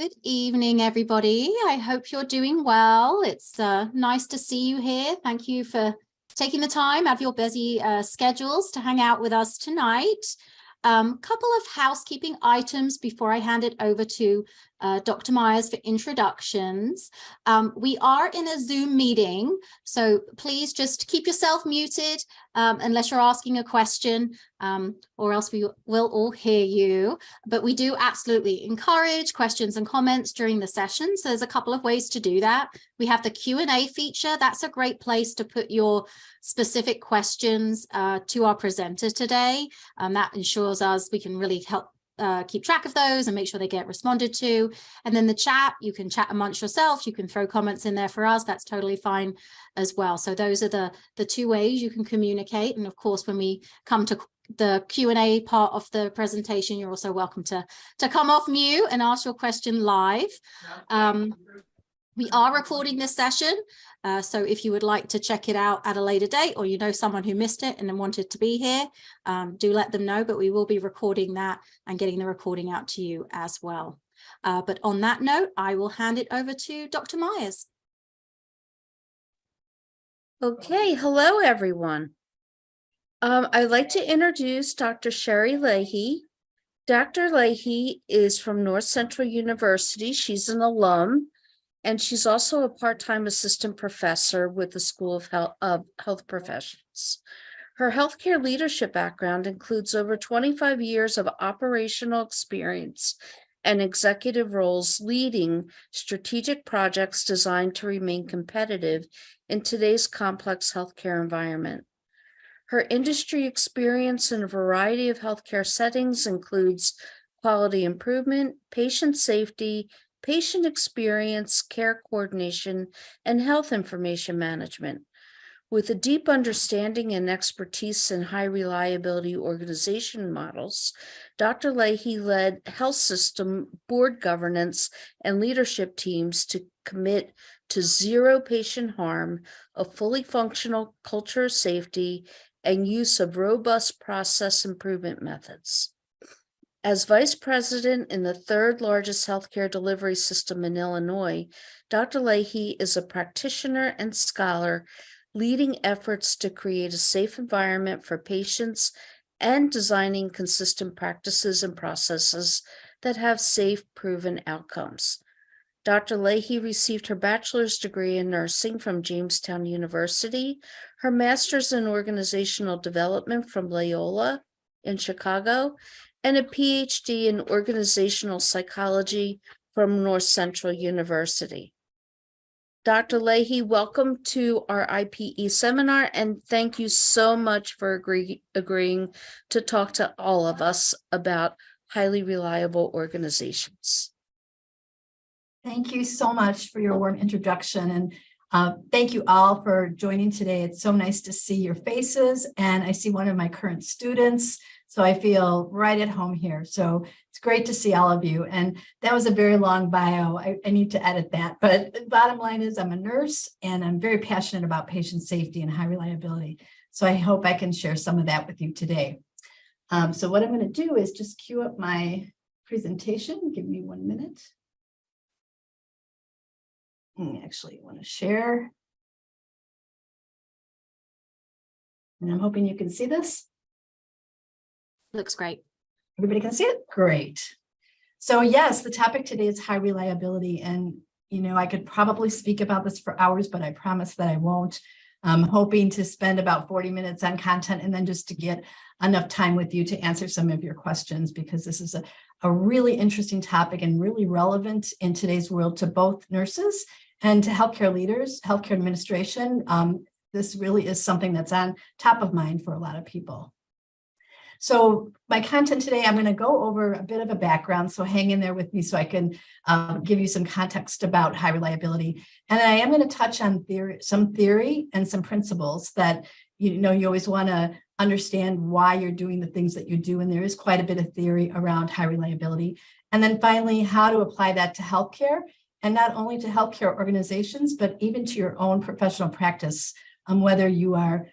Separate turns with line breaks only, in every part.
Good evening, everybody. I hope you're doing well. It's nice to see you here. Thank you for taking the time out of your busy schedules to hang out with us tonight. Couple of housekeeping items before I hand it over to Dr. Myers for introductions. We are in a Zoom meeting, so please just keep yourself muted unless you're asking a question, or else we will all hear you. But we do absolutely encourage questions and comments during the session. So there's a couple of ways to do that. We have the Q&A feature. That's a great place to put your specific questions to our presenter today. That ensures us we can really help keep track of those and make sure they get responded to. And then the chat, you can chat amongst yourself. You can throw comments in there for us. That's totally fine as well. So those are the two ways you can communicate. And of course, when we come to the Q&A part of the presentation, you're also welcome to come off mute and ask your question live. We are recording this session, so if you would like to check it out at a later date, or you know someone who missed it and then wanted to be here, do let them know, but we will be recording that and getting the recording out to you as well. But on that note, I will hand it over to Dr. Myers.
Okay, hello everyone. I'd like to introduce Dr. Sherri Leahy. Dr. Leahy is from North Central University. She's an alum. And she's also a part-time assistant professor with the School of Health Professions. Her healthcare leadership background includes over 25 years of operational experience and executive roles leading strategic projects designed to remain competitive in today's complex healthcare environment. Her industry experience in a variety of healthcare settings includes quality improvement, patient safety, patient experience, care coordination, and health information management. With a deep understanding and expertise in high reliability organization models, Dr. Leahy led health system board governance and leadership teams to commit to zero patient harm, a fully functional culture of safety, and use of robust process improvement methods. As vice president in the third largest healthcare delivery system in Illinois, Dr. Leahy is a practitioner and scholar leading efforts to create a safe environment for patients and designing consistent practices and processes that have safe, proven outcomes. Dr. Leahy received her bachelor's degree in nursing from Jamestown University, her master's in organizational development from Loyola in Chicago, and a PhD in organizational psychology from North Central University. Dr. Leahy, welcome to our IPE seminar, and thank you so much for agreeing to talk to all of us about highly reliable organizations.
Thank you so much for your warm introduction, and thank you all for joining today. It's so nice to see your faces, and I see one of my current students. So I feel right at home here. So it's great to see all of you. And that was a very long bio. I need to edit that. But the bottom line is I'm a nurse and I'm very passionate about patient safety and high reliability. So I hope I can share some of that with you today. So what I'm going to do is just queue up my presentation. Give me 1 minute. Actually, I want to share. And I'm hoping you can see this.
Looks great.
Everybody can see it? Great. So yes, the topic today is high reliability. And, you know, I could probably speak about this for hours, but I promise that I won't. I'm hoping to spend about 40 minutes on content and then just to get enough time with you to answer some of your questions, because this is a really interesting topic and really relevant in today's world to both nurses and to healthcare leaders, healthcare administration. This really is something that's on top of mind for a lot of people. So my content today, I'm going to go over a bit of a background, so hang in there with me so I can give you some context about high reliability. And I am going to touch on some theory and some principles that, you know, you always want to understand why you're doing the things that you do. And there is quite a bit of theory around high reliability. And then finally, how to apply that to healthcare, and not only to healthcare organizations, but even to your own professional practice, whether you are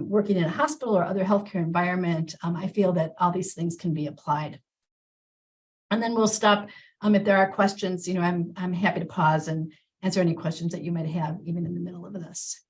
working in a hospital or other healthcare environment. I feel that all these things can be applied. And then we'll stop. If there are questions, I'm happy to pause and answer any questions that you might have, even in the middle of this.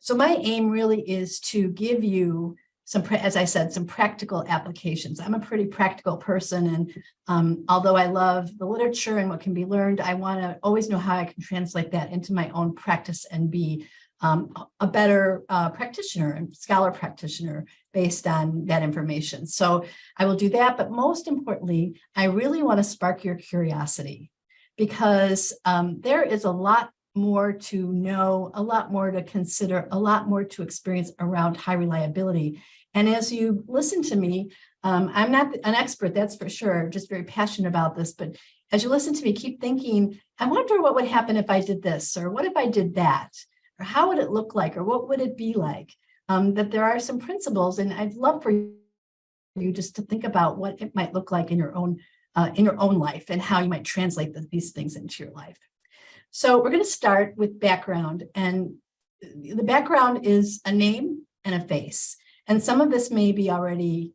So my aim really is to give you some, as I said, some practical applications. I'm a pretty practical person. And although I love the literature and what can be learned, I want to always know how I can translate that into my own practice and be a better practitioner and scholar practitioner based on that information. So I will do that. But most importantly, I really want to spark your curiosity, because there is a lot more to know, a lot more to consider, a lot more to experience around high reliability. And as you listen to me, I'm not an expert, that's for sure, just very passionate about this. But as you listen to me, keep thinking, I wonder what would happen if I did this, or what if I did that, or how would it look like, or what would it be like? That there are some principles, and I'd love for you just to think about what it might look like in your own life, and how you might translate these things into your life. So we're going to start with background, and the background is a name and a face. And some of this may be already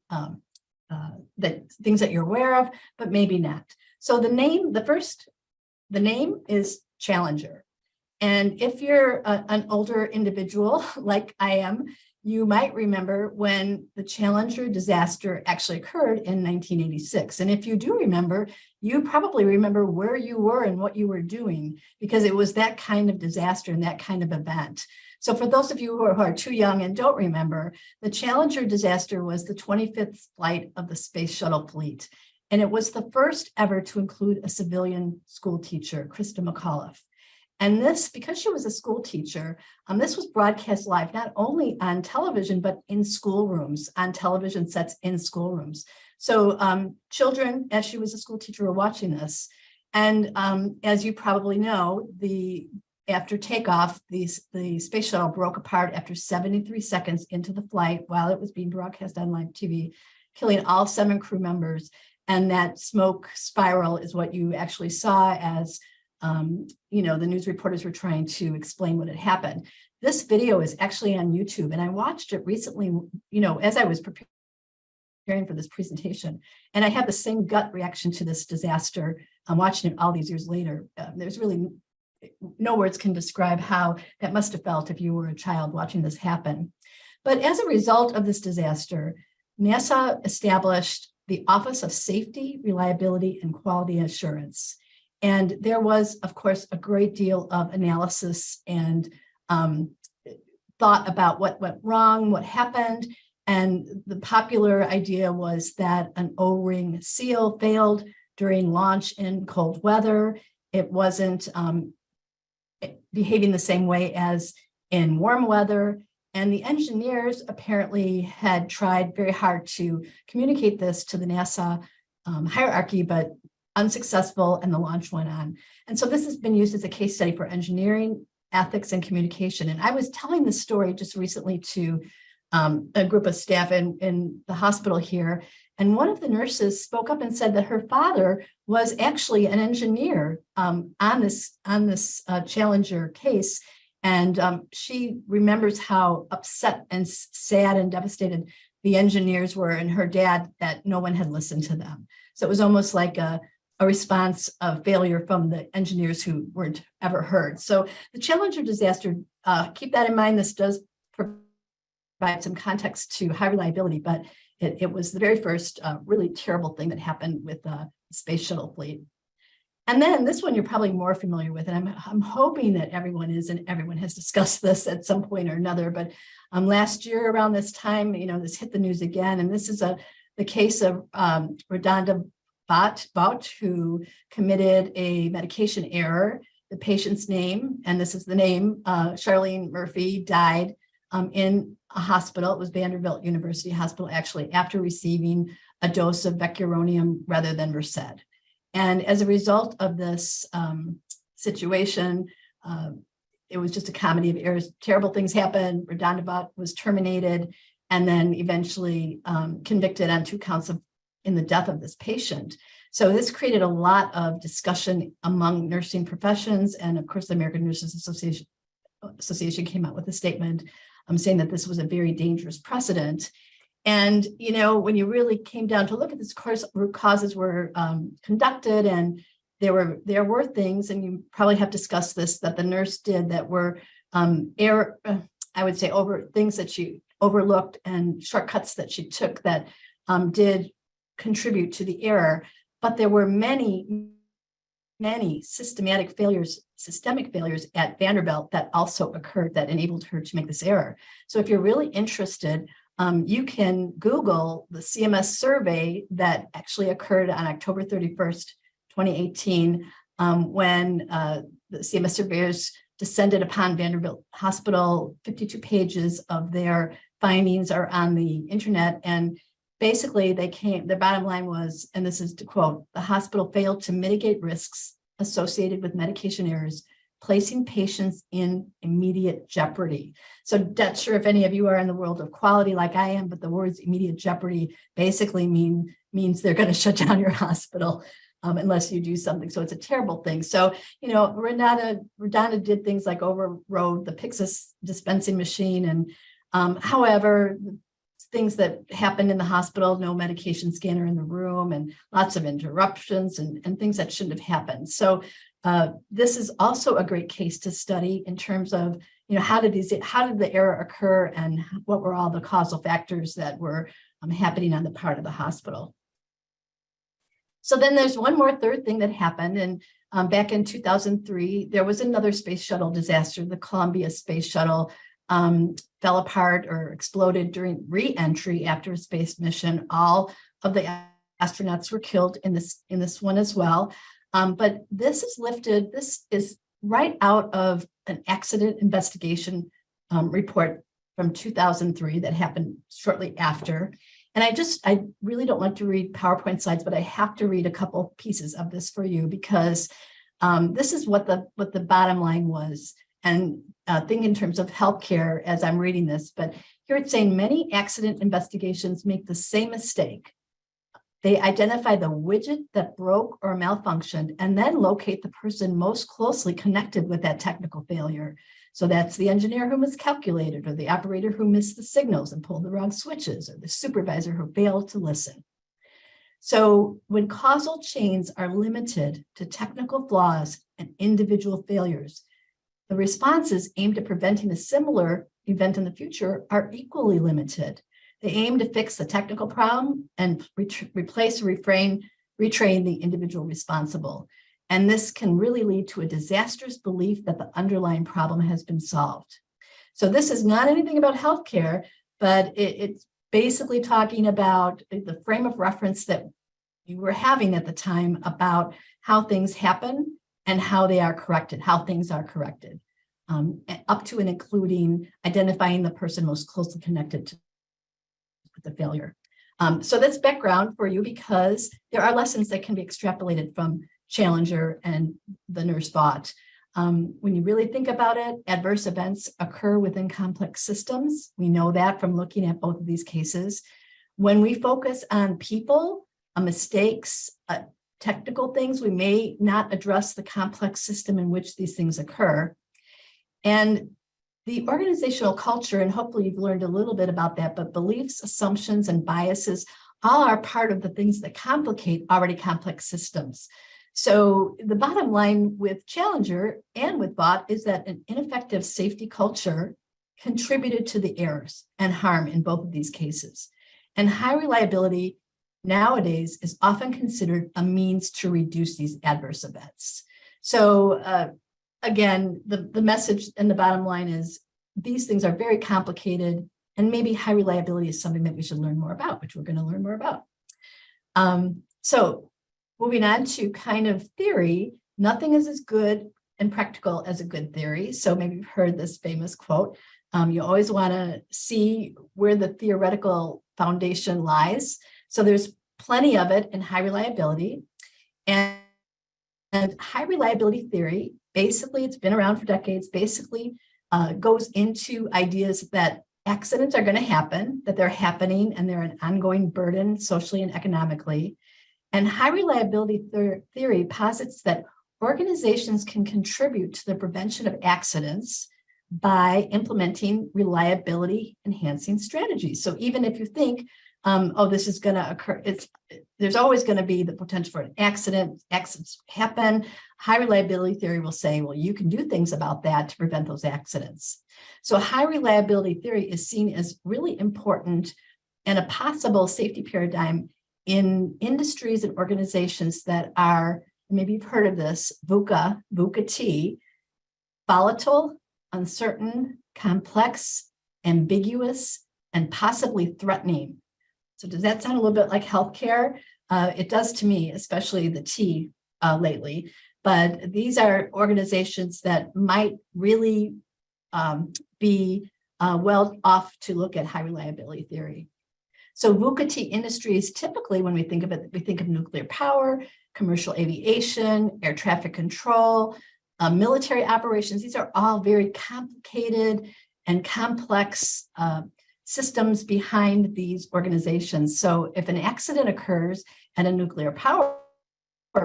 that things that you're aware of, but maybe not. So the name is Challenger. And if you're an older individual like I am, you might remember when the Challenger disaster actually occurred in 1986. And if you do remember, you probably remember where you were and what you were doing, because it was that kind of disaster and that kind of event. So for those of you who are too young and don't remember, the Challenger disaster was the 25th flight of the space shuttle fleet. And it was the first ever to include a civilian school teacher, Krista McAuliffe. And this, because she was a school teacher, this was broadcast live, not only on television, but in schoolrooms, on television sets in schoolrooms. So children, as she was a school teacher, were watching this. And as you probably know, after takeoff, the space shuttle broke apart after 73 seconds into the flight while it was being broadcast on live TV, killing all 7 crew members. And that smoke spiral is what you actually saw as the news reporters were trying to explain what had happened. This video is actually on YouTube, and I watched it recently, as I was preparing for this presentation, and I had the same gut reaction to this disaster. I'm watching it all these years later. There's really no words can describe how that must have felt if you were a child watching this happen. But as a result of this disaster, NASA established the Office of Safety, Reliability, and Quality Assurance. And there was, of course, a great deal of analysis and thought about what went wrong, what happened. And the popular idea was that an O-ring seal failed during launch in cold weather. It wasn't behaving the same way as in warm weather. And the engineers apparently had tried very hard to communicate this to the NASA hierarchy, but unsuccessful, and the launch went on. And so this has been used as a case study for engineering, ethics, and communication. And I was telling this story just recently to a group of staff in the hospital here. And one of the nurses spoke up and said that her father was actually an engineer on this Challenger case. And she remembers how upset and sad and devastated the engineers were, and her dad, that no one had listened to them. So it was almost like a response of failure from the engineers who weren't ever heard. So the Challenger disaster, keep that in mind. This does provide some context to high reliability, but it was the very first really terrible thing that happened with the space shuttle fleet. And then this one you're probably more familiar with, and I'm hoping that everyone is, and everyone has discussed this at some point or another. But last year around this time, this hit the news again, and this is the case of Redonda Bout, who committed a medication error. The patient's name, and this is the name, Charlene Murphy, died in a hospital. It was Vanderbilt University Hospital, actually, after receiving a dose of vecuronium rather than Versed. And as a result of this situation, it was just a comedy of errors. Terrible things happened. Redonda Bout was terminated and then eventually convicted on 2 counts in the death of this patient. So this created a lot of discussion among nursing professions. And of course, the American Nurses Association came out with a statement saying that this was a very dangerous precedent. And, when you really came down to look at this, root causes were conducted, and there were things, and you probably have discussed this, that the nurse did that were I would say things that she overlooked and shortcuts that she took that did contribute to the error. But there were many systemic failures at Vanderbilt that also occurred that enabled her to make this error. So if you're really interested, you can Google the CMS survey that actually occurred on October 31st, 2018, when the CMS surveyors descended upon Vanderbilt Hospital. 52 pages of their findings are on the internet. And basically the bottom line was, and this is to quote, the hospital failed to mitigate risks associated with medication errors, placing patients in immediate jeopardy. So not sure if any of you are in the world of quality like I am, but the words immediate jeopardy basically means they're going to shut down your hospital unless you do something. So it's a terrible thing. So, Renata did things like overrode the Pyxis dispensing machine. And however, things that happened in the hospital, no medication scanner in the room, and lots of interruptions and things that shouldn't have happened. So this is also a great case to study in terms of, how did the error occur, and what were all the causal factors that were happening on the part of the hospital. So then there's one more third thing that happened. And back in 2003, there was another space shuttle disaster. The Columbia space shuttle fell apart or exploded during re-entry after a space mission. All of the astronauts were killed in this one as well. But this is right out of an accident investigation report from 2003 that happened shortly after. And I really don't want to read PowerPoint slides, but I have to read a couple pieces of this for you, because this is what the bottom line was. And think in terms of healthcare as I'm reading this, but here it's saying many accident investigations make the same mistake. They identify the widget that broke or malfunctioned and then locate the person most closely connected with that technical failure. So that's the engineer who miscalculated, or the operator who missed the signals and pulled the wrong switches, or the supervisor who failed to listen. So when causal chains are limited to technical flaws and individual failures, the responses aimed at preventing a similar event in the future are equally limited. They aim to fix the technical problem and replace or retrain the individual responsible. And this can really lead to a disastrous belief that the underlying problem has been solved. So this is not anything about healthcare, but it's basically talking about the frame of reference that you were having at the time about how things happen and how they are corrected, how things are corrected, up to and including identifying the person most closely connected to the failure. So that's background for you, because there are lessons that can be extrapolated from Challenger and the nurse thought. When you really think about it, adverse events occur within complex systems. We know that from looking at both of these cases. When we focus on people, mistakes, technical things, we may not address the complex system in which these things occur. And the organizational culture, and hopefully you've learned a little bit about that, but beliefs, assumptions, and biases all are part of the things that complicate already complex systems. So the bottom line with Challenger and with Vought is that an ineffective safety culture contributed to the errors and harm in both of these cases. And high reliability nowadays is often considered a means to reduce these adverse events. So again, the message and the bottom line is these things are very complicated, and maybe high reliability is something that we should learn more about, which we're going to learn more about. So moving on to kind of theory, nothing is as good and practical as a good theory. So maybe you've heard this famous quote. You always want to see where the theoretical foundation lies. So there's plenty of it in high reliability. And high reliability theory, basically, it's been around for decades, basically goes into ideas that accidents are going to happen, that they're happening, and they're an ongoing burden socially and economically. And high reliability theory posits that organizations can contribute to the prevention of accidents by implementing reliability enhancing strategies. So even if you think, oh, this is going to occur, there's always going to be the potential for an accident. Accidents happen. High reliability theory will say, well, you can do things about that to prevent those accidents. So high reliability theory is seen as really important and a possible safety paradigm in industries and organizations that are, maybe you've heard of this, VUCA-T, volatile, uncertain, complex, ambiguous, and possibly threatening. So does that sound a little bit like healthcare? It does to me, especially the T lately. But these are organizations that might really be well off to look at high reliability theory. So VUCA-T industries, typically when we think of it, we think of nuclear power, commercial aviation, air traffic control, military operations. These are all very complicated and complex systems behind these organizations. So if an accident occurs at a nuclear power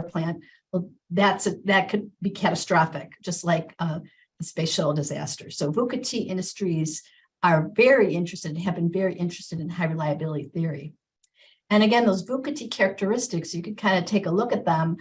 plant, well, that could be catastrophic, just like the space shuttle disaster. So VUCA-T industries are very interested and have been very interested in high reliability theory. And again, those VUCA-T characteristics, you can kind of take a look at them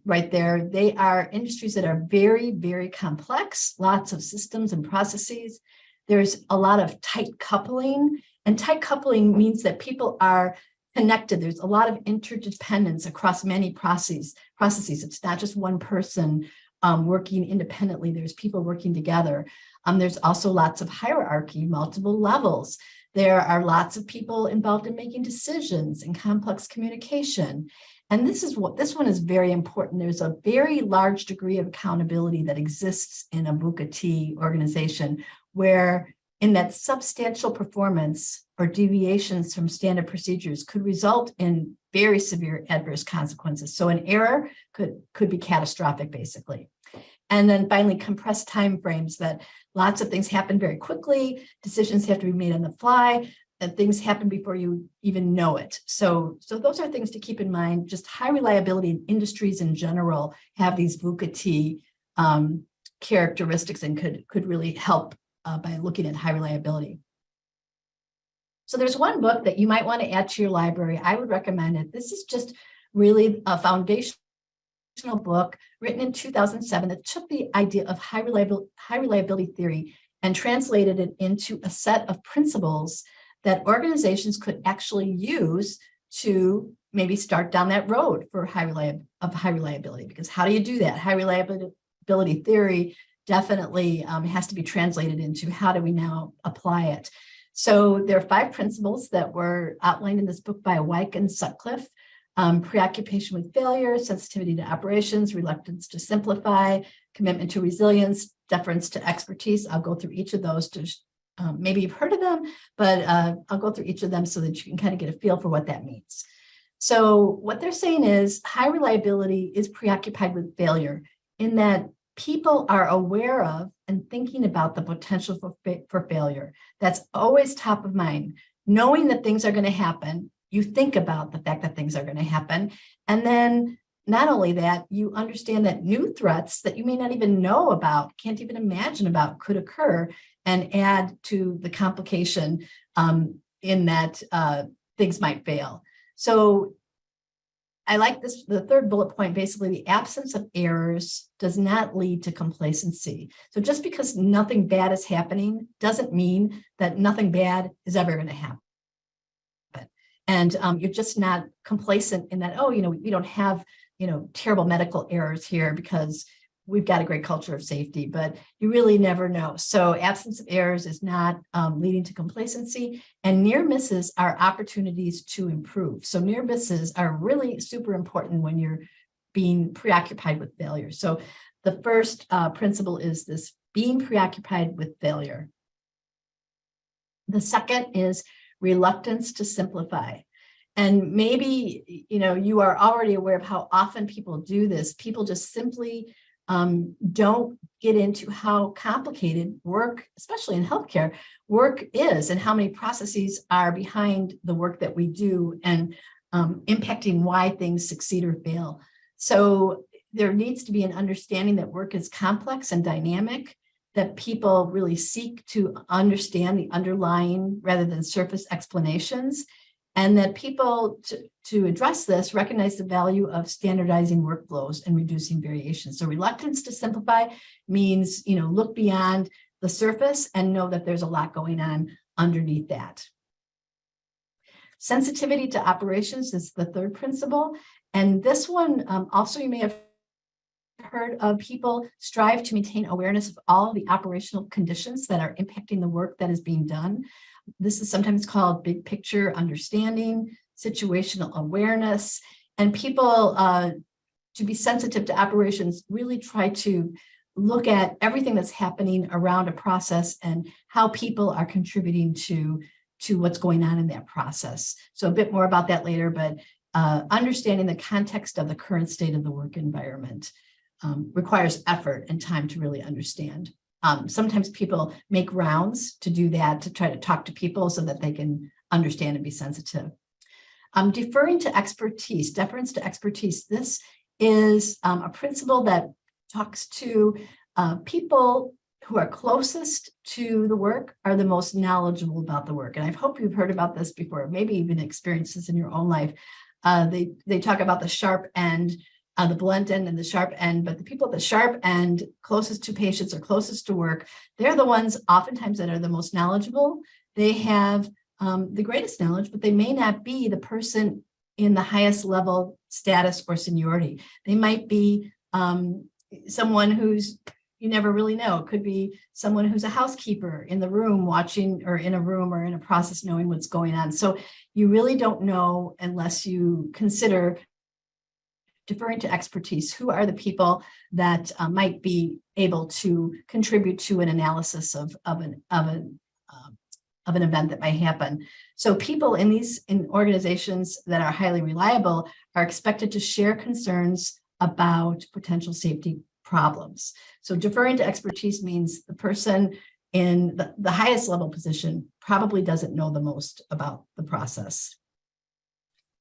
right there. They are industries that are very, very complex, lots of systems and processes. There's a lot of tight coupling, and tight coupling means that people are connected. There's a lot of interdependence across many processes. It's not just one person working independently. There's people working together. There's also lots of hierarchy, multiple levels. There are lots of people involved in making decisions and complex communication. And this one is very important. There's a very large degree of accountability that exists in a VUCA-T organization, where in that substantial performance or deviations from standard procedures could result in very severe adverse consequences. So an error could be catastrophic, basically. And then finally, compressed timeframes, that lots of things happen very quickly, decisions have to be made on the fly, and things happen before you even know it. So those are things to keep in mind. Just high reliability in industries in general have these VUCA-T characteristics and could really help by looking at high reliability. So there's one book that you might want to add to your library. I would recommend it. This is just really a foundational book written in 2007 that took the idea of high reliability theory and translated it into a set of principles that organizations could actually use to maybe start down that road for high reliability. Because how do you do that? High reliability theory definitely has to be translated into how do we now apply it. So there are 5 principles that were outlined in this book by Wyke and Sutcliffe. Preoccupation with failure, sensitivity to operations, reluctance to simplify, commitment to resilience, deference to expertise. I'll go through each of those to maybe you've heard of them, but I'll go through each of them so that you can kind of get a feel for what that means. So what they're saying is high reliability is preoccupied with failure, in that people are aware of and thinking about the potential for failure. That's always top of mind. Knowing that things are going to happen, you think about the fact that things are going to happen. And then not only that, you understand that new threats that you may not even know about, can't even imagine about, could occur, and add to the complication in that things might fail. So I like this, the third bullet point, basically the absence of errors does not lead to complacency. So just because nothing bad is happening doesn't mean that nothing bad is ever going to happen. And you're just not complacent in that, oh, we don't have, terrible medical errors here because we've got a great culture of safety, but you really never know. So absence of errors is not leading to complacency, and near misses are opportunities to improve. So near misses are really super important when you're being preoccupied with failure. So the first principle is this: being preoccupied with failure. The second is reluctance to simplify. And maybe, you are already aware of how often people do this. People just simply don't get into how complicated work, especially in healthcare, work is, and how many processes are behind the work that we do, and impacting why things succeed or fail. So there needs to be an understanding that work is complex and dynamic, that people really seek to understand the underlying rather than surface explanations, and that people to address this recognize the value of standardizing workflows and reducing variation. So reluctance to simplify means, look beyond the surface and know that there's a lot going on underneath that. Sensitivity to operations is the third principle. And this one also you may have heard of. People strive to maintain awareness of all the operational conditions that are impacting the work that is being done. This is sometimes called big picture understanding, situational awareness, and people to be sensitive to operations really try to look at everything that's happening around a process and how people are contributing to what's going on in that process. So a bit more about that later, but understanding the context of the current state of the work environment requires effort and time to really understand. Sometimes people make rounds to do that, to try to talk to people so that they can understand and be sensitive. Deferring to expertise, deference to expertise. This is a principle that talks to people who are closest to the work are the most knowledgeable about the work. And I hope you've heard about this before, maybe even experienced this in your own life. They talk about the sharp end, the blunt end and the sharp end, but the people at the sharp end, closest to patients or closest to work, they're the ones oftentimes that are the most knowledgeable. They have the greatest knowledge, but they may not be the person in the highest level status or seniority. They might be someone who's, you never really know. It could be someone who's a housekeeper in the room watching, or in a room or in a process knowing what's going on. So you really don't know unless you consider deferring to expertise. Who are the people that might be able to contribute to an analysis of an event that might happen? So people in organizations that are highly reliable are expected to share concerns about potential safety problems. So deferring to expertise means the person in the highest level position probably doesn't know the most about the process.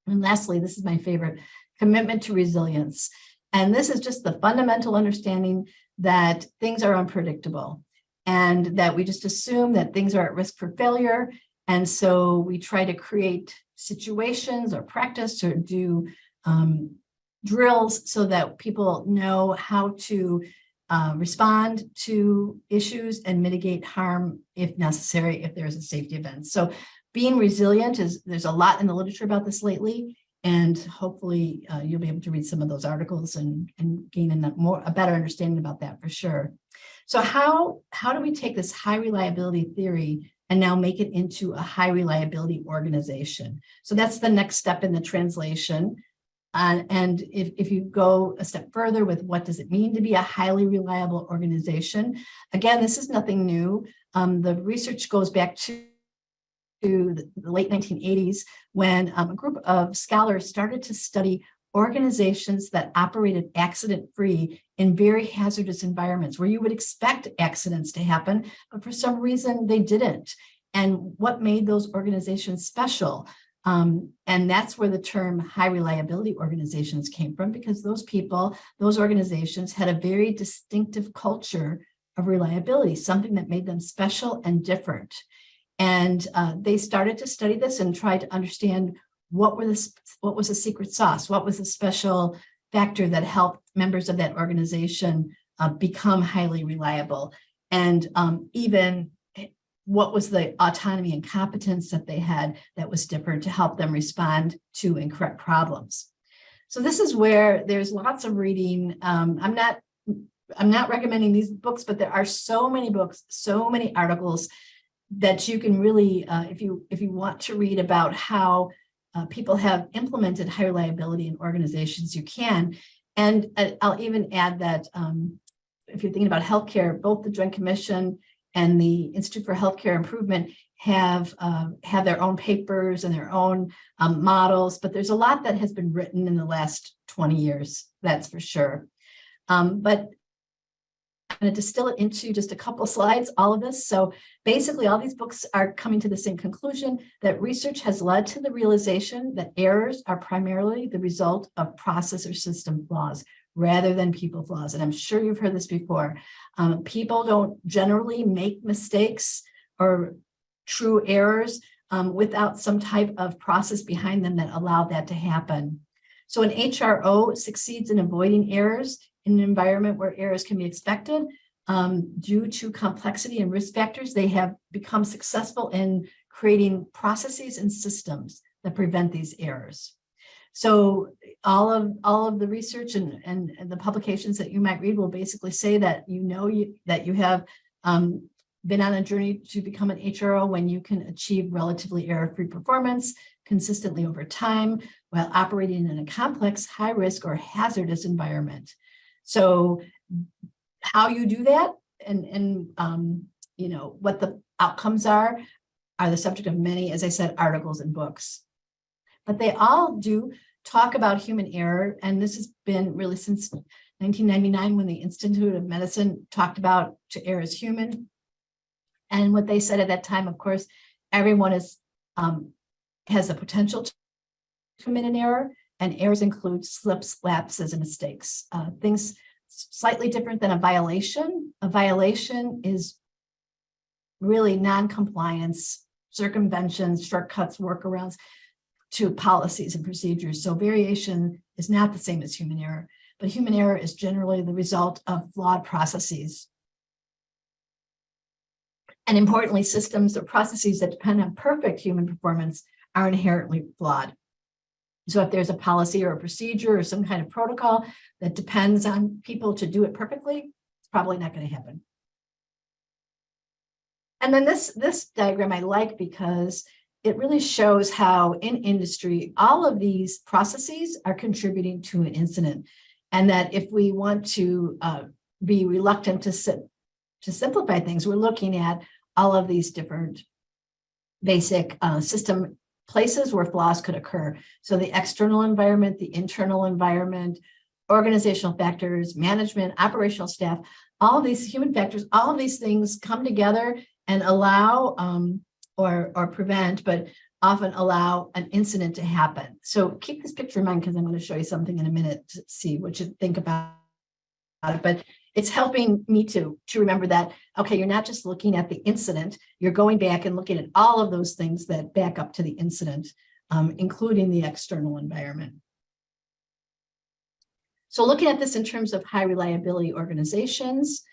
And lastly, this is my favorite, commitment to resilience. And this is just the fundamental understanding that things are unpredictable and that we just assume that things are at risk for failure. And so we try to create situations or practice or do drills so that people know how to respond to issues and mitigate harm if necessary, if there's a safety event. So being resilient there's a lot in the literature about this lately, and hopefully you'll be able to read some of those articles and gain a better understanding about that for sure. So how do we take this high reliability theory and now make it into a high reliability organization? So that's the next step in the translation. And if you go a step further with what does it mean to be a highly reliable organization? Again, this is nothing new. The research goes back to the late 1980s when a group of scholars started to study organizations that operated accident-free in very hazardous environments where you would expect accidents to happen, but for some reason they didn't. And what made those organizations special? And that's where the term high reliability organizations came from, because those organizations had a very distinctive culture of reliability, something that made them special and different. And they started to study this and try to understand what was the secret sauce, what was the special factor that helped members of that organization become highly reliable, and even what was the autonomy and competence that they had that was different to help them respond to and correct problems. So this is where there's lots of reading. I'm not recommending these books, but there are so many books, so many articles that you can really, if you want to read about how people have implemented high reliability in organizations, you can. And I'll even add that if you're thinking about healthcare, both the Joint Commission and the Institute for Healthcare Improvement have their own papers and their own models, but there's a lot that has been written in the last 20 years, that's for sure. But going to distill it into just a couple slides, all of this. So basically, all these books are coming to the same conclusion that research has led to the realization that errors are primarily the result of process or system flaws rather than people flaws. And I'm sure you've heard this before. People don't generally make mistakes or true errors without some type of process behind them that allow that to happen. So an HRO succeeds in avoiding errors in an environment where errors can be expected. Due to complexity and risk factors, they have become successful in creating processes and systems that prevent these errors. So all of the research and the publications that you might read will basically say that that you have been on a journey to become an HRO when you can achieve relatively error-free performance consistently over time while operating in a complex, high-risk, or hazardous environment. So how you do that and what the outcomes are the subject of many, as I said, articles and books. But they all do talk about human error, and this has been really since 1999 when the Institute of Medicine talked about to err is human. And what they said at that time, of course, everyone has the potential to commit an error, and errors include slips, lapses, and mistakes. Things slightly different than a violation. A violation is really non-compliance, circumventions, shortcuts, workarounds to policies and procedures. So variation is not the same as human error, but human error is generally the result of flawed processes. And importantly, systems or processes that depend on perfect human performance are inherently flawed. So if there's a policy or a procedure or some kind of protocol that depends on people to do it perfectly, it's probably not going to happen. And then this diagram I like because it really shows how in industry, all of these processes are contributing to an incident. And that if we want to be reluctant to simplify things, we're looking at all of these different basic system places where flaws could occur. So the external environment, the internal environment, organizational factors, management, operational staff, all of these human factors, all of these things come together and allow or prevent, but often allow an incident to happen. So keep this picture in mind because I'm going to show you something in a minute to see what you think about it. But it's helping me to remember that, okay, you're not just looking at the incident, you're going back and looking at all of those things that back up to the incident, including the external environment. So looking at this in terms of high reliability organizations,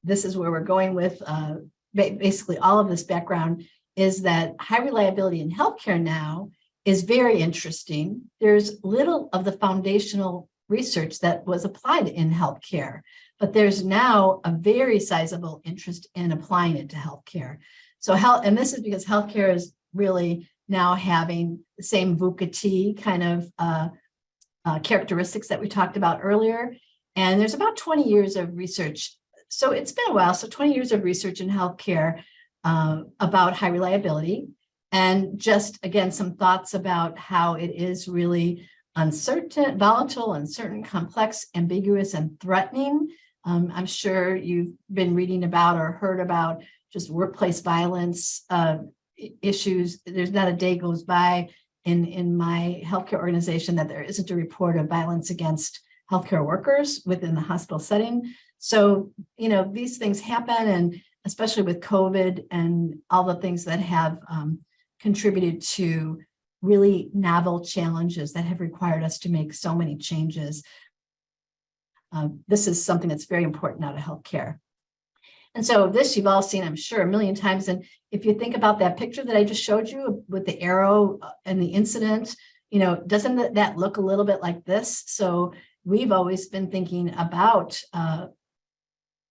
this is where we're going with basically all of this background is that high reliability in healthcare now is very interesting. There's little of the foundational research that was applied in healthcare, but there's now a very sizable interest in applying it to healthcare. So and this is because healthcare is really now having the same VUCA-T kind of characteristics that we talked about earlier. And there's about 20 years of research. So it's been a while. So 20 years of research in healthcare about high reliability. And just, again, some thoughts about how it is really uncertain, volatile, uncertain, complex, ambiguous, and threatening. I'm sure you've been reading about or heard about just workplace violence issues. There's not a day goes by in my healthcare organization that there isn't a report of violence against healthcare workers within the hospital setting. So, these things happen, and especially with COVID and all the things that have contributed to really novel challenges that have required us to make so many changes. This is something that's very important out of healthcare. And so this you've all seen, I'm sure, a million times. And if you think about that picture that I just showed you with the arrow and the incident, doesn't that look a little bit like this? So we've always been thinking about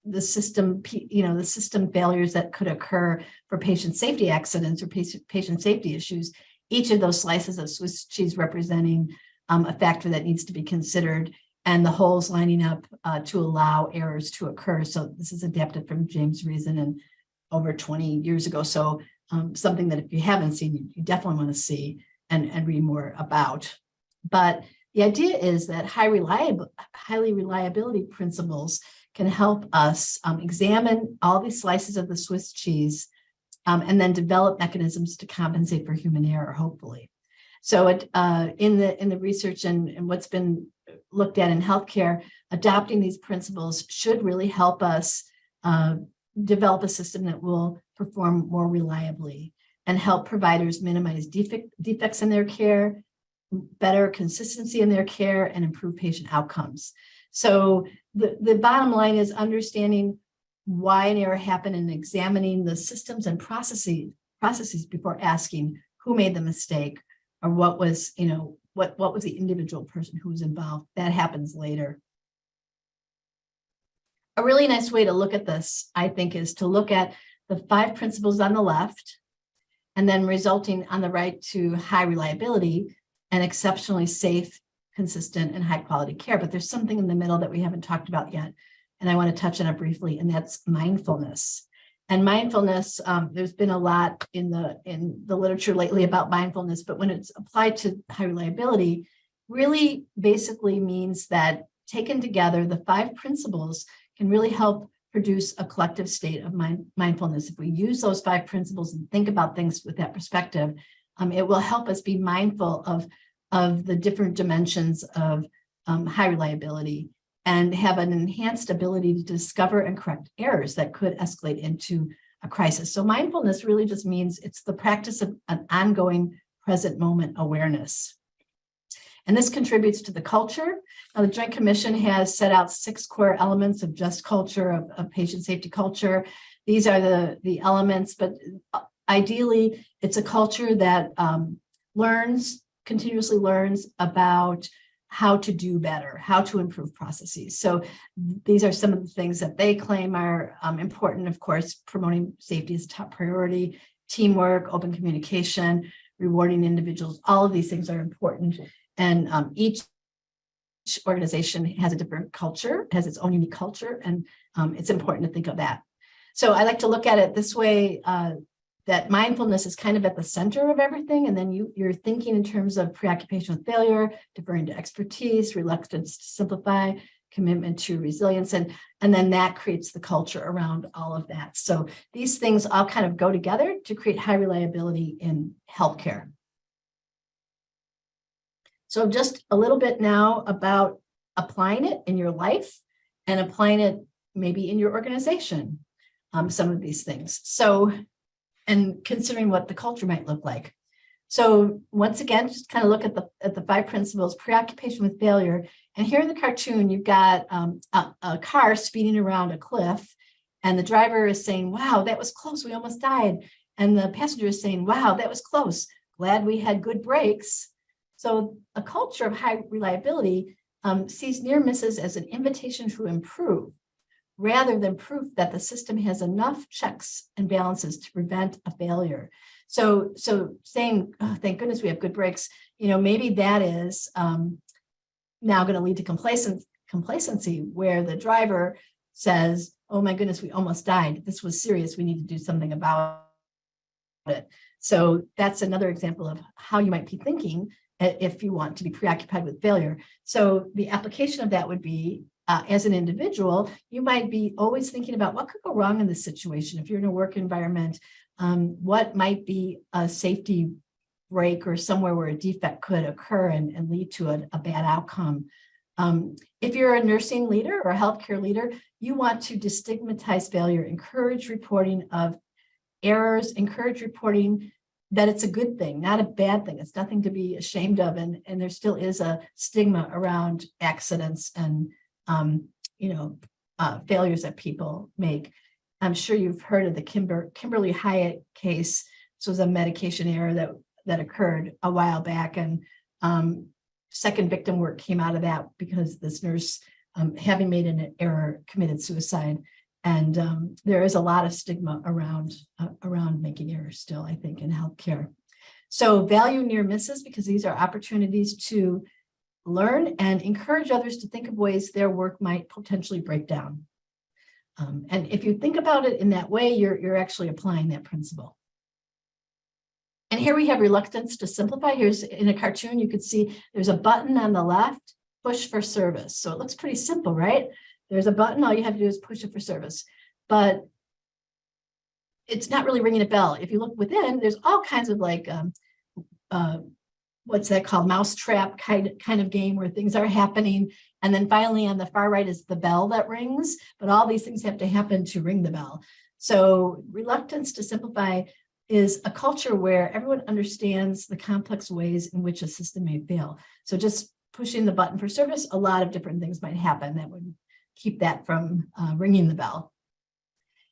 the system failures that could occur for patient safety accidents or patient safety issues. Each of those slices of Swiss cheese representing a factor that needs to be considered, and the holes lining up to allow errors to occur. So this is adapted from James Reason and over 20 years ago. So something that if you haven't seen, you definitely want to see and read more about. But the idea is that highly reliability principles can help us examine all these slices of the Swiss cheese and then develop mechanisms to compensate for human error, hopefully. So in the research and what's been looked at in healthcare, adopting these principles should really help us develop a system that will perform more reliably and help providers minimize defects in their care, better consistency in their care, and improve patient outcomes. So the bottom line is understanding why an error happened and examining the systems and processes before asking who made the mistake or what was, what was the individual person who was involved. That happens later. A really nice way to look at this, I think, is to look at the 5 principles on the left and then resulting on the right to high reliability and exceptionally safe, consistent, and high quality care. But there's something in the middle that we haven't talked about yet, and I want to touch on it briefly, and that's mindfulness. And mindfulness, there's been a lot in the literature lately about mindfulness, but when it's applied to high reliability, really basically means that taken together, the 5 principles can really help produce a collective state of mindfulness. If we use those 5 principles and think about things with that perspective, it will help us be mindful of the different dimensions of high reliability and have an enhanced ability to discover and correct errors that could escalate into a crisis. So mindfulness really just means it's the practice of an ongoing present moment awareness. And this contributes to the culture. Now, the Joint Commission has set out 6 core elements of just culture, of patient safety culture. These are the elements, but ideally, it's a culture that continuously learns about how to do better, how to improve processes. So these are some of the things that they claim are important. Of course, promoting safety is top priority, teamwork, open communication, rewarding individuals. All of these things are important. And each organization has a different culture, has its own unique culture, and it's important to think of that. So I like to look at it this way, that mindfulness is kind of at the center of everything. And then you're thinking in terms of preoccupation with failure, deferring to expertise, reluctance to simplify, commitment to resilience. And then that creates the culture around all of that. So these things all kind of go together to create high reliability in healthcare. So just a little bit now about applying it in your life and applying it maybe in your organization, some of these things. So, and considering what the culture might look like. So once again, just kind of look at the 5 principles, preoccupation with failure. And here in the cartoon, you've got a car speeding around a cliff, and the driver is saying, wow, that was close, we almost died. And the passenger is saying, wow, that was close, glad we had good brakes. So a culture of high reliability sees near misses as an invitation to improve, rather than proof that the system has enough checks and balances to prevent a failure. So saying, oh, thank goodness we have good brakes, maybe that is now going to lead to complacency, where the driver says, oh my goodness, we almost died. This was serious. We need to do something about it. So that's another example of how you might be thinking if you want to be preoccupied with failure. So the application of that would be, as an individual, you might be always thinking about what could go wrong in this situation. If you're in a work environment, what might be a safety break or somewhere where a defect could occur and lead to a bad outcome. If you're a nursing leader or a healthcare leader, you want to destigmatize failure, encourage reporting of errors, encourage reporting that it's a good thing, not a bad thing. It's nothing to be ashamed of. And there still is a stigma around accidents and failures that people make. I'm sure you've heard of the Kimberly Hyatt case. This was a medication error that occurred a while back, and second victim work came out of that because this nurse, having made an error, committed suicide. And there is a lot of stigma around making errors still, I think, in healthcare. So value near misses, because these are opportunities to learn and encourage others to think of ways their work might potentially break down. And if you think about it in that way, you're actually applying that principle. And here we have reluctance to simplify. Here's in a cartoon, you could see there's a button on the left, push for service. So it looks pretty simple, right? There's a button, all you have to do is push it for service. But it's not really ringing a bell. If you look within, there's all kinds of like, what's that called? Mousetrap kind of game where things are happening. And then finally on the far right is the bell that rings, but all these things have to happen to ring the bell. So reluctance to simplify is a culture where everyone understands the complex ways in which a system may fail. So just pushing the button for service, a lot of different things might happen that would keep that from ringing the bell.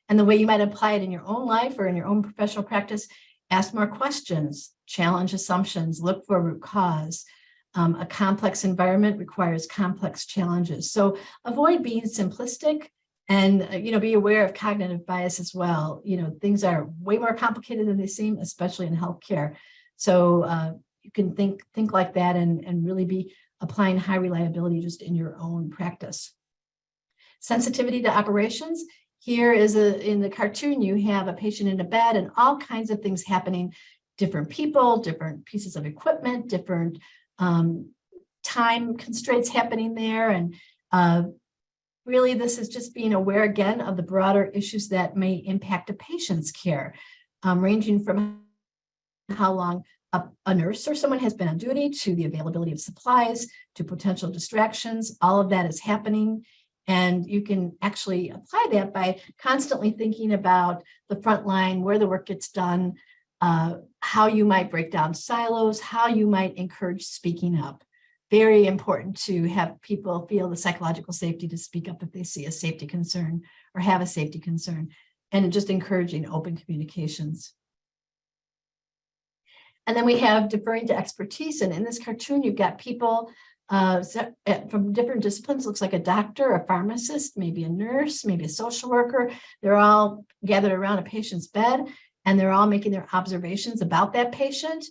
And the way you might apply it in your own life or in your own professional practice, ask more questions, challenge assumptions, look for root cause. A complex environment requires complex challenges. So avoid being simplistic and, be aware of cognitive bias as well. Things are way more complicated than they seem, especially in healthcare. So you can think like that and really be applying high reliability just in your own practice. Sensitivity to operations. Here is in the cartoon, you have a patient in a bed and all kinds of things happening, different people, different pieces of equipment, different time constraints happening there. And really, this is just being aware again of the broader issues that may impact a patient's care, ranging from how long a nurse or someone has been on duty to the availability of supplies to potential distractions. All of that is happening. And you can actually apply that by constantly thinking about the front line, where the work gets done, how you might break down silos, how you might encourage speaking up. Very important to have people feel the psychological safety to speak up if they see a safety concern or have a safety concern, and just encouraging open communications. And then we have deferring to expertise. And in this cartoon, you've got people from different disciplines. Looks like a doctor, a pharmacist, maybe a nurse, maybe a social worker. They're all gathered around a patient's bed and they're all making their observations about that patient.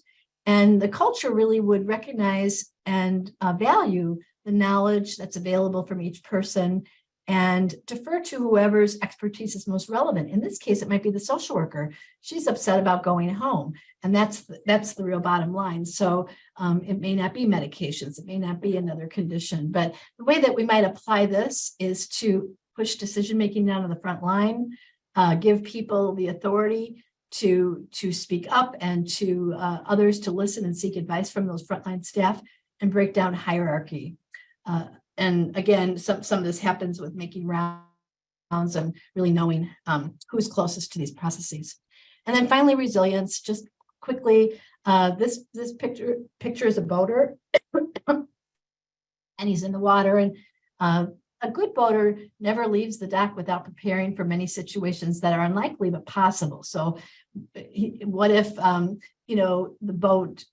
And the culture really would recognize and value the knowledge that's available from each person and defer to whoever's expertise is most relevant. In this case, it might be the social worker. She's upset about going home, and that's the real bottom line. So it may not be medications, it may not be another condition, but the way that we might apply this is to push decision-making down to the front line, give people the authority to speak up and to others to listen and seek advice from those frontline staff and break down hierarchy. And again, some of this happens with making rounds and really knowing who's closest to these processes. And then finally, resilience. Just quickly, this picture is a boater, and he's in the water. And a good boater never leaves the dock without preparing for many situations that are unlikely but possible. So, what if the boat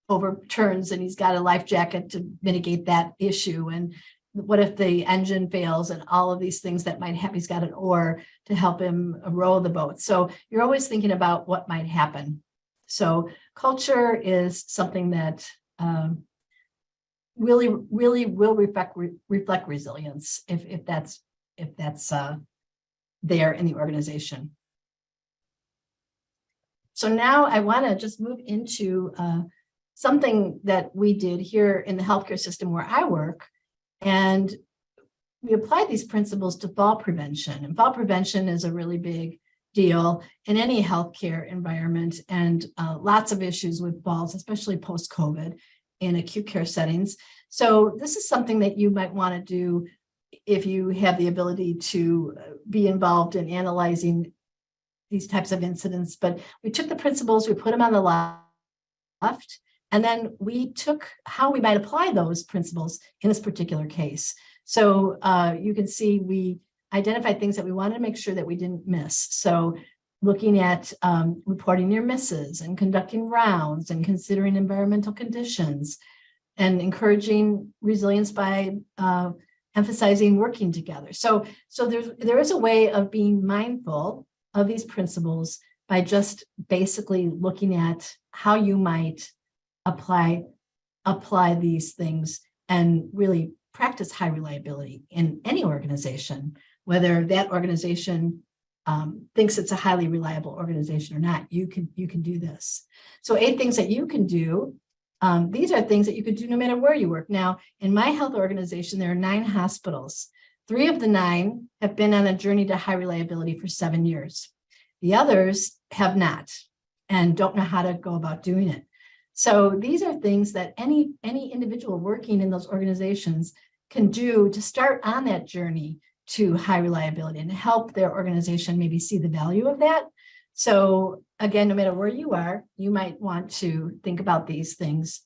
overturns and he's got a life jacket to mitigate that issue? And what if the engine fails and all of these things that might happen? He's got an oar to help him row the boat. So you're always thinking about what might happen. So culture is something that really will reflect resilience if that's there in the organization. So now I want to just move into something that we did here in the healthcare system where I work, and we applied these principles to fall prevention. And fall prevention is a really big deal in any healthcare environment, and lots of issues with falls, especially post-COVID in acute care settings. So this is something that you might want to do if you have the ability to be involved in analyzing these types of incidents. But we took the principles, we put them on the left, and then we took how we might apply those principles in this particular case. So you can see we identified things that we wanted to make sure that we didn't miss. So looking at reporting near misses and conducting rounds and considering environmental conditions and encouraging resilience by emphasizing working together. So there is a way of being mindful of these principles by just basically looking at how you might apply these things and really practice high reliability in any organization, whether that organization thinks it's a highly reliable organization or not. You can do this. So 8 things that you can do. These are things that you could do no matter where you work. Now, in my health organization, there are 9 hospitals. 3 of the 9 have been on a journey to high reliability for 7 years. The others have not and don't know how to go about doing it. So these are things that any individual working in those organizations can do to start on that journey to high reliability and help their organization maybe see the value of that. So again, no matter where you are, you might want to think about these things.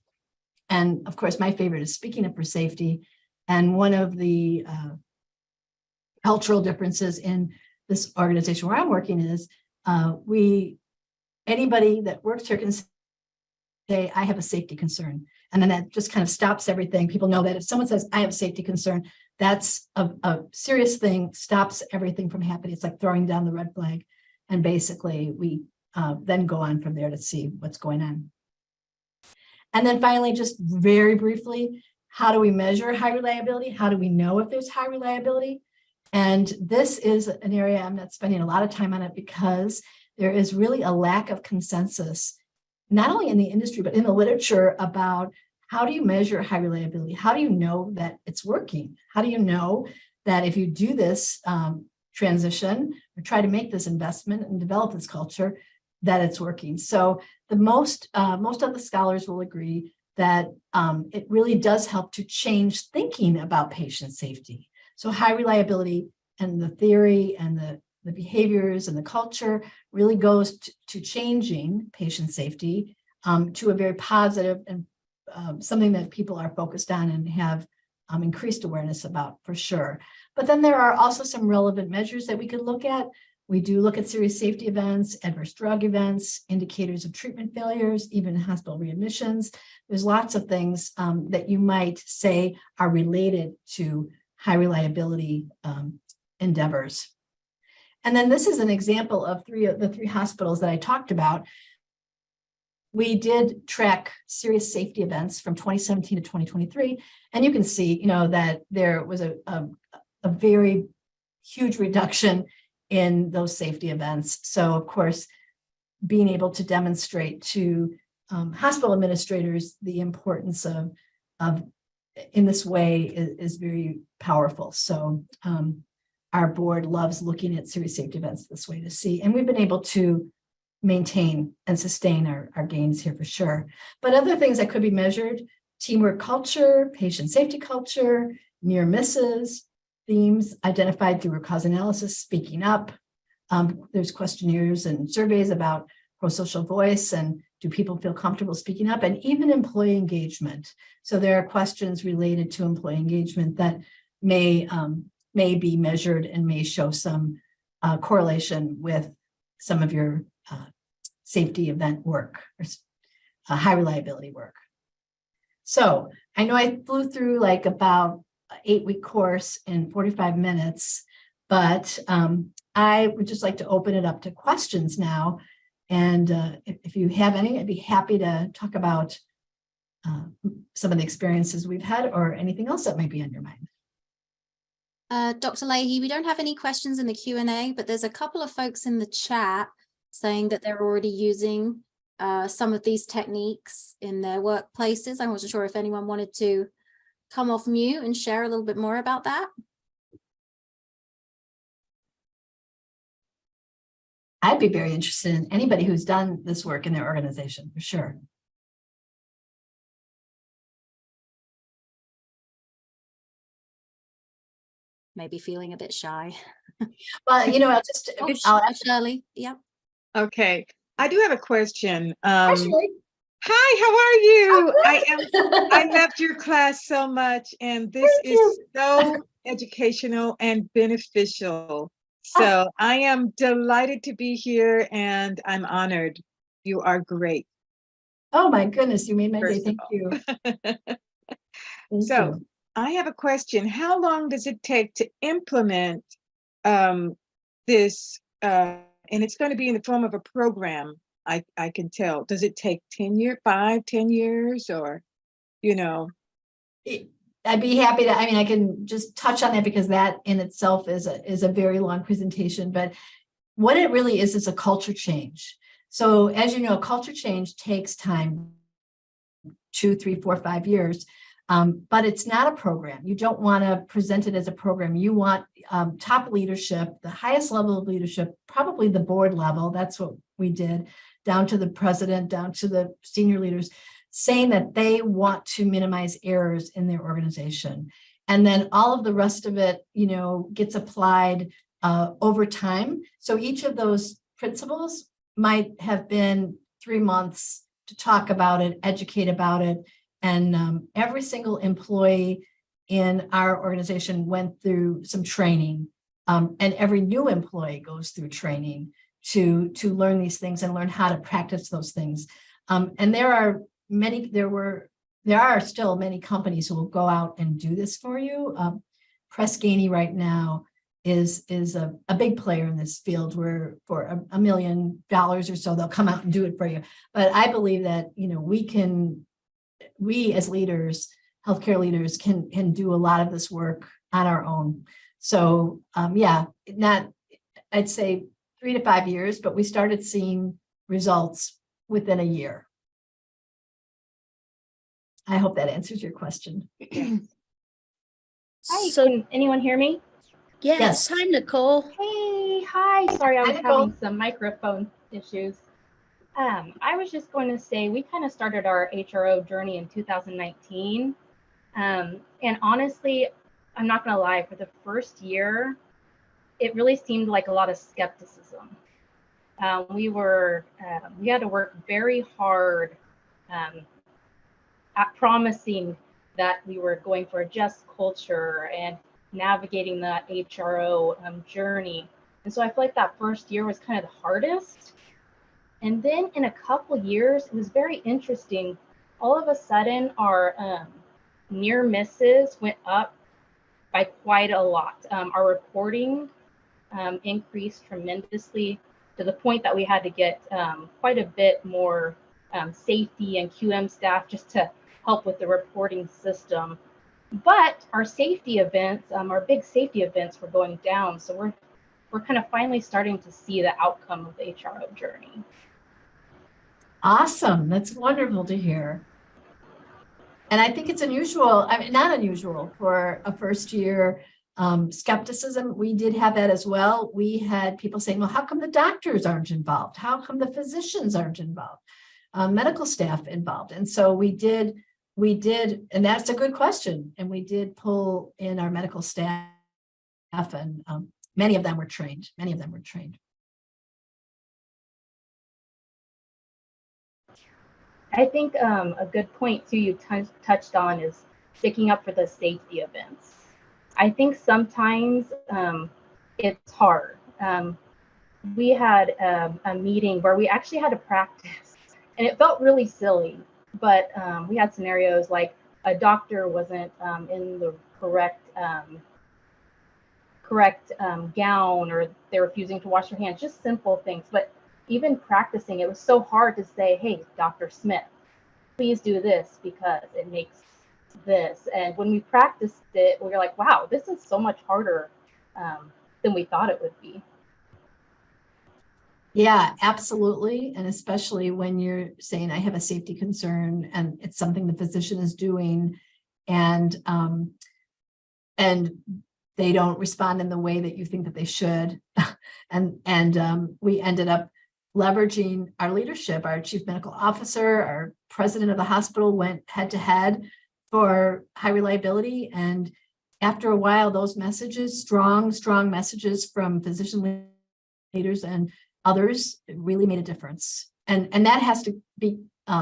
And of course, my favorite is speaking up for safety. And one of the cultural differences in this organization where I'm working is anybody that works here can say, I have a safety concern. And then that just kind of stops everything. People know that if someone says, I have a safety concern, that's a serious thing, stops everything from happening. It's like throwing down the red flag. And basically, we then go on from there to see what's going on. And then finally, just very briefly, how do we measure high reliability? How do we know if there's high reliability? And this is an area I'm not spending a lot of time on it because there is really a lack of consensus, not only in the industry, but in the literature about how do you measure high reliability? How do you know that it's working? How do you know that if you do this transition or try to make this investment and develop this culture, that it's working? So the most of the scholars will agree that it really does help to change thinking about patient safety. So high reliability and the theory and the behaviors and the culture really goes to changing patient safety to a very positive and something that people are focused on and have increased awareness about for sure. But then there are also some relevant measures that we could look at. We do look at serious safety events, adverse drug events, indicators of treatment failures, even hospital readmissions. There's lots of things that you might say are related to high reliability endeavors. And then this is an example of the three hospitals that I talked about. We did track serious safety events from 2017 to 2023. And you can see, that there was a very huge reduction in those safety events. So of course, being able to demonstrate to hospital administrators the importance of in this way is very powerful. So our board loves looking at serious safety events this way to see, and we've been able to maintain and sustain our gains here for sure. But other things that could be measured: teamwork culture, patient safety culture, near misses, themes identified through root cause analysis, speaking up. There's questionnaires and surveys about pro-social voice and do people feel comfortable speaking up, and even employee engagement. So there are questions related to employee engagement that may be measured and may show some correlation with some of your safety event work or high reliability work. So I know I flew through like about an 8-week course in 45 minutes, but I would just like to open it up to questions now. And if you have any, I'd be happy to talk about some of the experiences we've had or anything else that might be on your mind.
Dr. Leahy, we don't have any questions in the Q&A, but there's a couple of folks in the chat saying that they're already using some of these techniques in their workplaces. I wasn't sure if anyone wanted to come off mute and share a little bit more about that.
I'd be very interested in anybody who's done this work in their organization, for sure.
Maybe feeling a bit shy.
Well, I'll just...
Shirley, yeah.
Okay, I do have a question.
Hi, Sherri.
Hi, how are you? I loved your class so much, and this is so educational and beneficial. So I am delighted to be here, and I'm honored. You are great.
Oh my goodness, you made my day. Thank you.
So I have a question. How long does it take to implement this? And it's going to be in the form of a program, I can tell. Does it take 10 years, or,
I'd be happy to, I can just touch on that because that in itself is a very long presentation, but what it really is a culture change. So as you know, culture change takes time, 2, 3, 4, 5 years. But it's not a program. You don't want to present it as a program. You want top leadership, the highest level of leadership, probably the board level. That's what we did, down to the president, down to the senior leaders, saying that they want to minimize errors in their organization. And then all of the rest of it, gets applied over time. So each of those principles might have been 3 months to talk about it, educate about it. And every single employee in our organization went through some training. And every new employee goes through training to learn these things and learn how to practice those things. And there are still many companies who will go out and do this for you. Press Ganey right now is a big player in this field, where for $1 million or so, they'll come out and do it for you. But I believe that, we as leaders, healthcare leaders, can do a lot of this work on our own. So I'd say 3 to 5 years, but we started seeing results within a year. I hope that answers your question.
Hi,
So,
can anyone hear me?
yes. Hi, Nicole.
Hey, hi. Sorry, I
Hi,
was
Nicole.
having some microphone issues. I was just going to say, we kind of started our HRO journey in 2019. And honestly, I'm not going to lie, for the first year, it really seemed like a lot of skepticism. We had to work very hard at promising that we were going for a just culture and navigating that HRO journey. And so I feel like that first year was kind of the hardest. And then in a couple years, it was very interesting. All of a sudden, our near misses went up by quite a lot. Our reporting increased tremendously, to the point that we had to get quite a bit more safety and QM staff just to help with the reporting system. But our safety events, our big safety events, were going down. So we're kind of finally starting to see the outcome of the HRO journey.
Awesome. That's wonderful to hear. And I think it's unusual, not unusual for a first year skepticism. We did have that as well. We had people saying, well, how come the doctors aren't involved? How come the physicians aren't involved? Medical staff involved. And so we did, and that's a good question. And we did pull in our medical staff, and many of them were trained.
I think a good point too you touched on is sticking up for the safety events. I think sometimes it's hard. We had a meeting where we actually had to practice, and it felt really silly, but we had scenarios like a doctor wasn't in the correct gown, or they're refusing to wash their hands, just simple things. But even practicing, it was so hard to say, hey, Dr. Smith, please do this because it makes this. And when we practiced it, we were like, wow, this is so much harder than we thought it would be.
Yeah, absolutely. And especially when you're saying, I have a safety concern, and it's something the physician is doing, and they don't respond in the way that you think that they should. and we ended up leveraging our leadership. Our chief medical officer, our president of the hospital went head to head for high reliability. And after a while, those messages, strong messages from physician leaders and others, really made a difference. And that has to be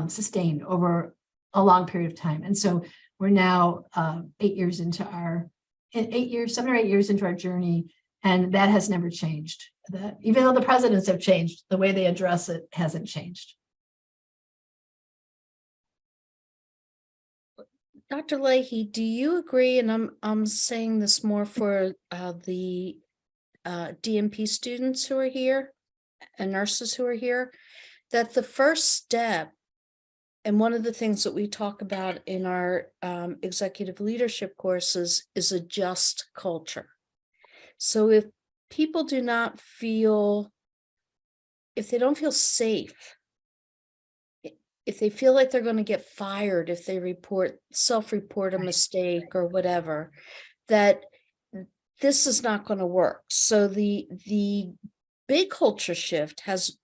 sustained over a long period of time. And so we're now 7 or 8 years into our journey, and that has never changed. Even though the presidents have changed, the way they address it hasn't changed.
Dr. Leahy, do you agree, and I'm saying this more for the DNP students who are here and nurses who are here, that the first step, and one of the things that we talk about in our executive leadership courses, is a just culture. So if people do not feel, if they don't feel safe if they feel like they're going to get fired if they self-report a mistake or whatever, that this is not going to work. So the big culture shift has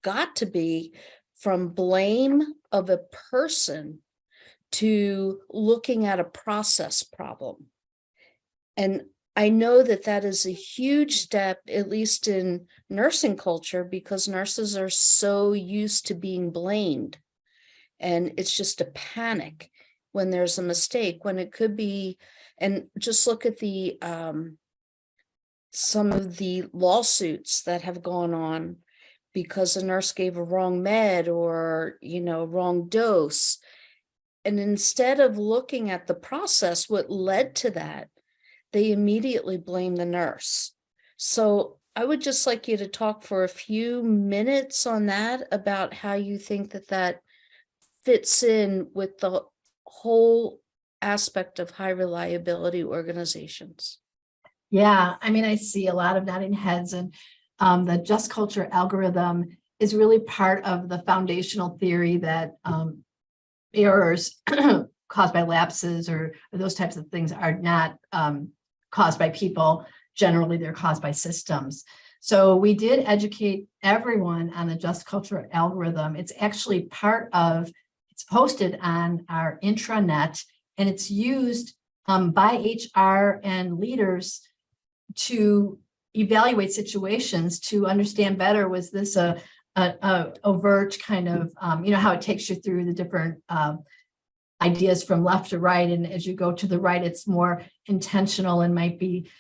got to be from blame of a person to looking at a process problem. And I know that that is a huge step, at least in nursing culture, because nurses are so used to being blamed. And it's just a panic when there's a mistake, when it could be, and just look at the some of the lawsuits that have gone on because a nurse gave a wrong med or, wrong dose. And instead of looking at the process, what led to that, they immediately blame the nurse. So I would just like you to talk for a few minutes on that, about how you think that fits in with the whole aspect of high reliability organizations.
Yeah, I mean, I see a lot of nodding heads, and the just culture algorithm is really part of the foundational theory that errors caused by lapses or those types of things are not caused by people. Generally, they're caused by systems. So we did educate everyone on the just culture algorithm. It's actually it's posted on our intranet, and it's used by HR and leaders to evaluate situations to understand better, was this a overt kind of, how it takes you through the different ideas from left to right. And as you go to the right, it's more intentional and might be,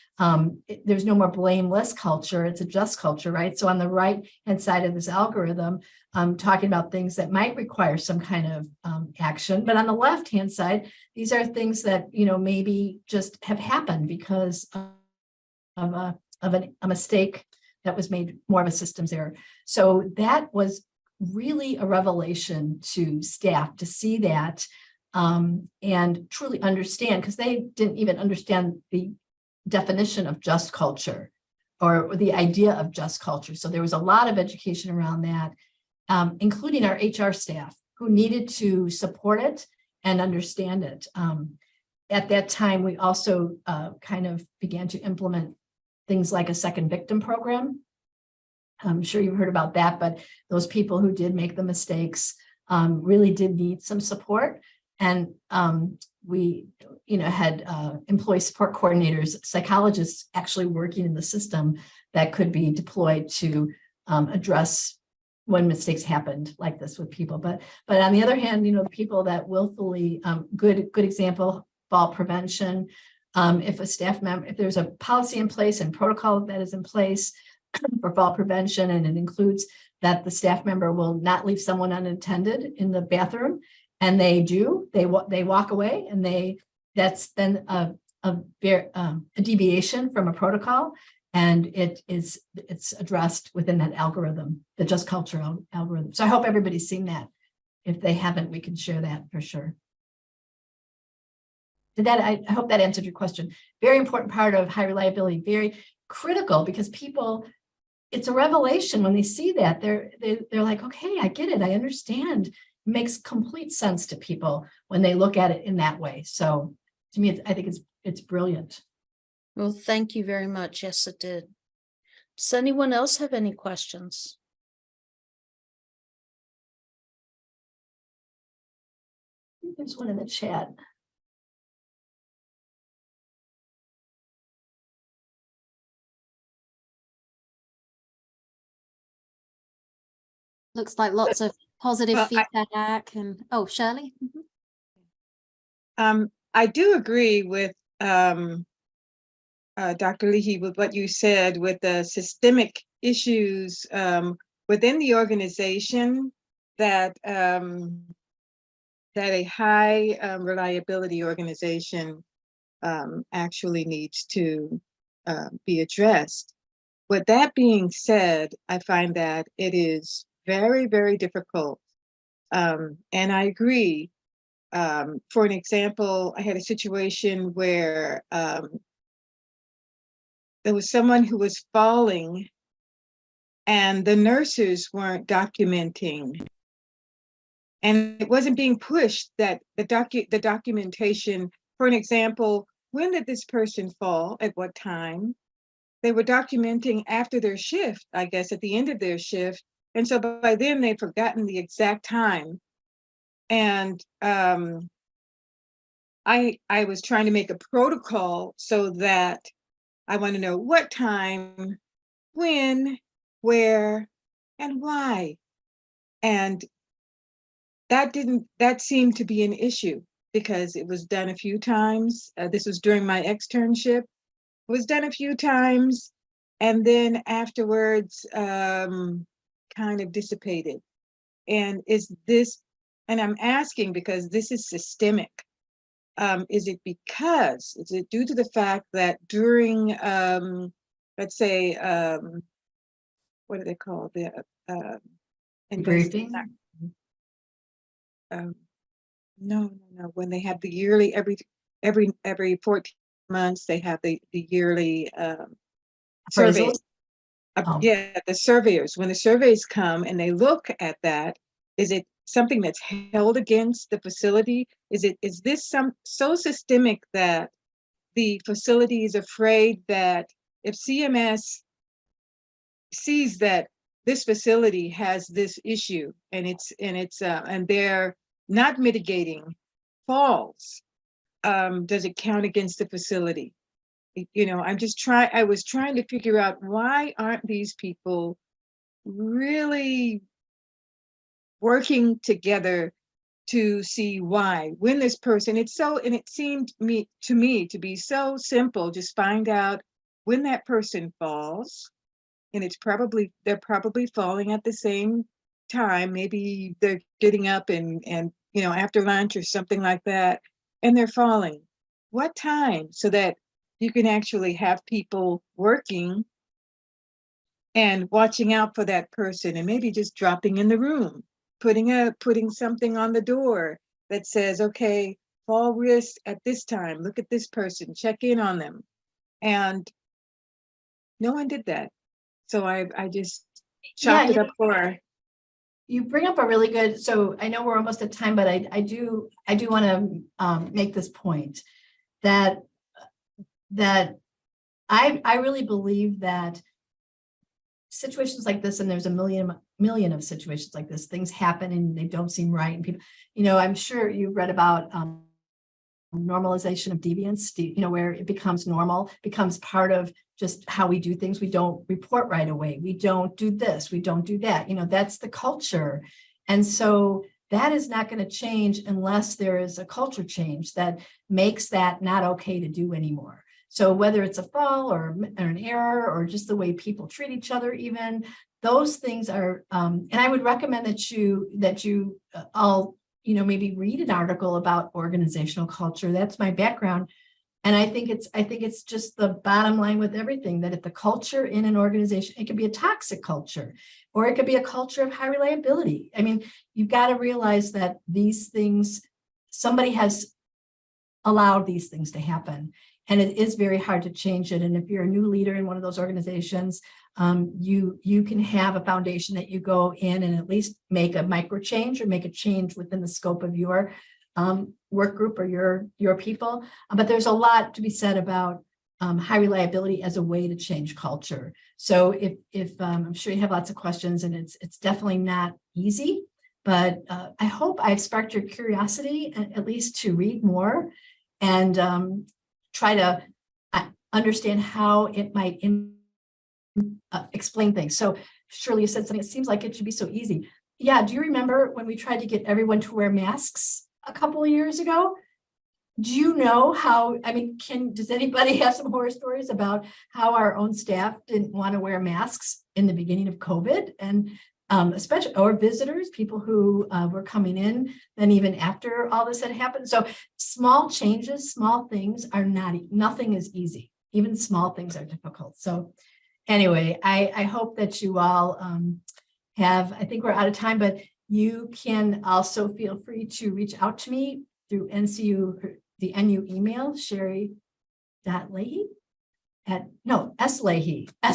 there's no more blameless culture. It's a just culture, right? So on the right hand side of this algorithm, I'm talking about things that might require some kind of action. But on the left hand side, these are things that, maybe just have happened because of a mistake that was made, more of a systems error. So that was really a revelation to staff to see that and truly understand, because they didn't even understand the definition of just culture or the idea of just culture. So there was a lot of education around that, including our HR staff who needed to support it and understand it. At that time, we also kind of began to implement things like a second victim program. I'm sure you've heard about that, but those people who did make the mistakes really did need some support. And we, had employee support coordinators, psychologists actually working in the system that could be deployed to address when mistakes happened like this with people. But on the other hand, the people that willfully, good example, fall prevention. If a staff member, if there's a policy in place and protocol that is in place for fall prevention, and it includes that the staff member will not leave someone unattended in the bathroom, and they walk away, and that's then a deviation from a protocol, and it's addressed within that algorithm, the just culture algorithm. So I hope everybody's seen that. If they haven't, we can share that for sure. I hope that answered your question. Very important part of high reliability, very critical, because people, it's a revelation when they see that. They're like, okay, I get it, I understand. It makes complete sense to people when they look at it in that way. So to me, I think it's brilliant.
Well, thank you very much. Yes, it did. Does anyone else have any questions?
There's one in the chat.
Looks like lots of positive
Well,
feedback. And Shirley.
I do agree with Dr. Leahy with what you said with the systemic issues within the organization that a high reliability organization actually needs to be addressed. With that being said, I find that it is very, very difficult. And I agree. For an example, I had a situation where there was someone who was falling and the nurses weren't documenting And it wasn't being pushed that the documentation, for an example, when did this person fall, at what time? They were documenting after their shift, I guess, at the end of their shift. And so by then they've forgotten the exact time. And I was trying to make a protocol so that I want to know what time, when, where, and why. And that seemed to be an issue because it was done a few times. This was during my externship. It was done a few times, and then afterwards kind of dissipated. And I'm asking because this is systemic. Is it due to the fact that during, let's say, what do they call the
Briefing?
No, when they have the yearly, every 14 months, they have the yearly surveys.
Appraisals? Oh.
Yeah, the surveyors, when the surveys come and they look at that, is it something that's held against the facility? Is this so systemic that the facility is afraid that if CMS sees that this facility has this issue and they're not mitigating falls, does it count against the facility? I was trying to figure out, why aren't these people really working together to see why, when this person, it seemed to me to be so simple. Just find out when that person falls, and they're probably falling at the same time. Maybe they're getting up and after lunch or something like that, and they're falling. What time? So that you can actually have people working and watching out for that person, and maybe just dropping in the room, putting something on the door that says, okay, fall risk at this time, look at this person, check in on them. And no one did that. So I just chopped it up for her.
You bring up a really good, so I know we're almost at time, but I do want to make this point that I really believe that situations like this, and there's a million of situations like this, things happen and they don't seem right, and people, I'm sure you've read about normalization of deviance, where it becomes normal, becomes part of just how we do things. We don't report right away. We don't do this. We don't do that. That's the culture. And so that is not going to change unless there is a culture change that makes that not okay to do anymore. So whether it's a fall or an error or just the way people treat each other, even those things are, and I would recommend that you all, maybe read an article about organizational culture. That's my background. And I think it's just the bottom line with everything, that if the culture in an organization, it could be a toxic culture, or it could be a culture of high reliability. I mean, you've got to realize that these things, somebody has allowed these things to happen. And it is very hard to change it. And if you're a new leader in one of those organizations, you can have a foundation that you go in and at least make a micro change or make a change within the scope of your work group or your people. But there's a lot to be said about high reliability as a way to change culture. So if I'm sure you have lots of questions, and it's definitely not easy, but I hope I've sparked your curiosity at least to read more and try to understand how it might explain things. So Shirley, you said something, it seems like it should be so easy. Yeah, do you remember when we tried to get everyone to wear masks a couple of years ago? Do you know how, does anybody have some horror stories about how our own staff didn't want to wear masks in the beginning of COVID? And especially, or visitors, people who were coming in, then even after all this had happened. So small changes, small things are nothing is easy. Even small things are difficult. So anyway, I hope that you all I think we're out of time, but you can also feel free to reach out to me through the NU email, Sherri.Leahy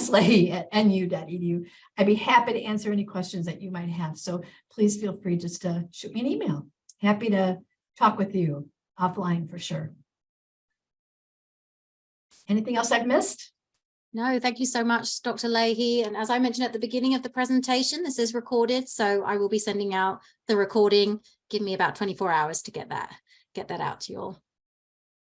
Leahy at nu.edu. I'd be happy to answer any questions that you might have. So please feel free just to shoot me an email. Happy to talk with you offline for sure. Anything else I've missed?
No, thank you so much, Dr. Leahy. And as I mentioned at the beginning of the presentation, this is recorded, so I will be sending out the recording. Give me about 24 hours to get that out to you all.